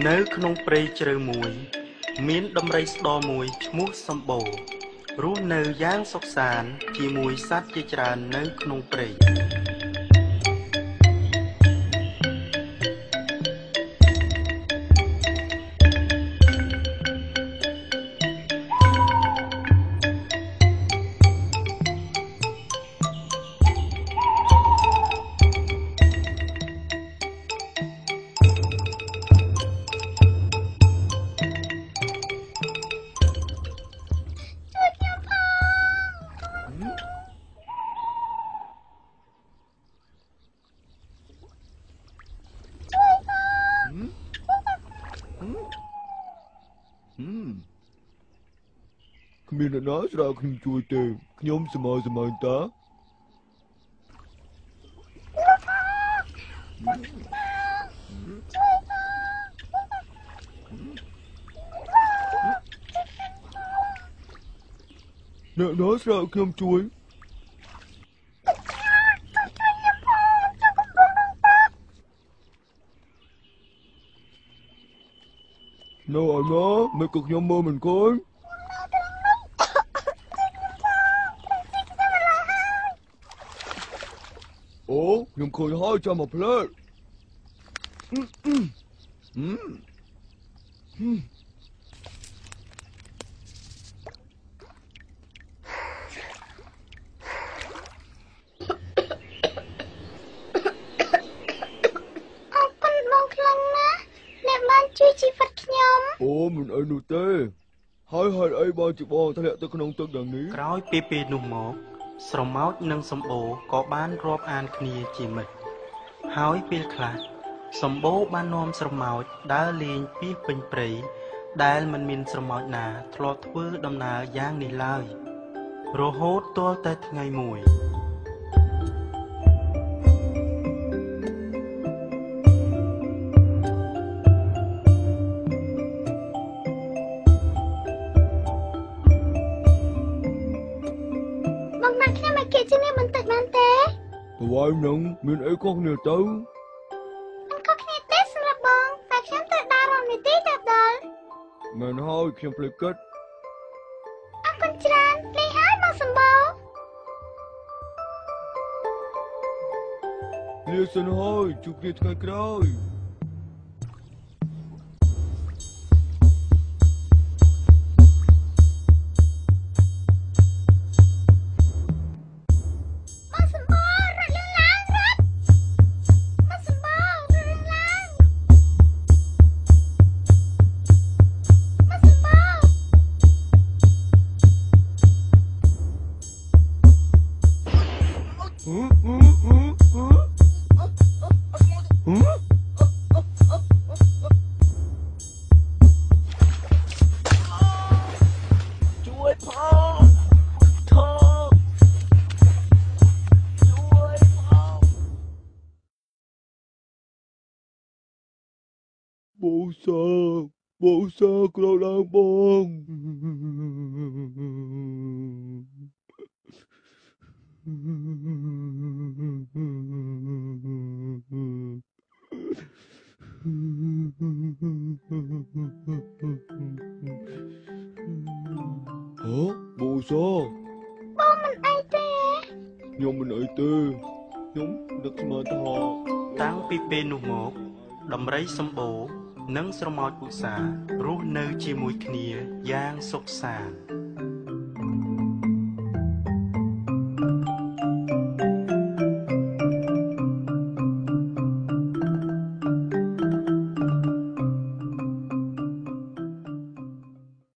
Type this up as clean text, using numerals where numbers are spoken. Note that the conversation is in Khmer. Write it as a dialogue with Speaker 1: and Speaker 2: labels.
Speaker 1: នៅក្នុងព្រៃជ្រៅមួយមានដំរីស្ដោមួយឈ្មោះសម្បូររស់នៅយ៉ាងសុខសាន្តជាមួយសត្វជាច្រើននៅក្នុងព្រៃ
Speaker 2: គ្មានអ្នកណាស្រាវខ្ញុំជួយទេខ្ញុំសម័យតាអ្នកណាស្រាវខ្ញុំជួយនៅអណាមិនក៏ខ្ញុំមើលមិនឃើញអូខ្ញុំឃើញហើយចាំមកផ្លែបងខ្លាំងណាស់អ្នកបានជួយជីវិតខ្ញុំអូមិនអីនោះទេហើយហេតុអីបានជាបងធ្លាក់ទៅក្នុងទឹកយ៉ាងនេះ
Speaker 1: ក្រោយពីពេលនោះមកស្រមោចនិងសម្បូរក៏បានរាប់អានគ្នាជាមិត្តហើយពេលខ្លះសម្បូរបាននាំស្រមោចដើរលេងពាសពេញព្រៃដែលមិនមានស្រមោចណាធ្លាប់ធ្វើដំណើរយ៉ាងនេះឡើយរហូតទាល់តែថ្ងៃមួយ
Speaker 2: អ្វីនឹងមានអីខុសគ្នាទៅ
Speaker 3: មិនខុសគ្នាទេសម្រាប់បងតែខ្ញុំត្រូវដើររំនាទីទៅដល់
Speaker 2: មែនហើយខ្ញុំភ្លេចគិត
Speaker 3: អរគុណច្រើនលេងហើយមកសម្បូរ
Speaker 2: លាសិនហើយជួបគ្នាថ្ងៃក្រោយបូសាក្រឡើងបងអូបូសា
Speaker 3: បងមិនអីទេ
Speaker 2: ខ្ញុំមិនអីទេខ្ញុំនឹកស្មានថា
Speaker 1: តាំងពីពេលនោះមកដំរីសម្បូរនិងស្រមោចឧស្សាហ៍រស់នៅជាមួយគ្នាយ៉ាងសុខសាន្ត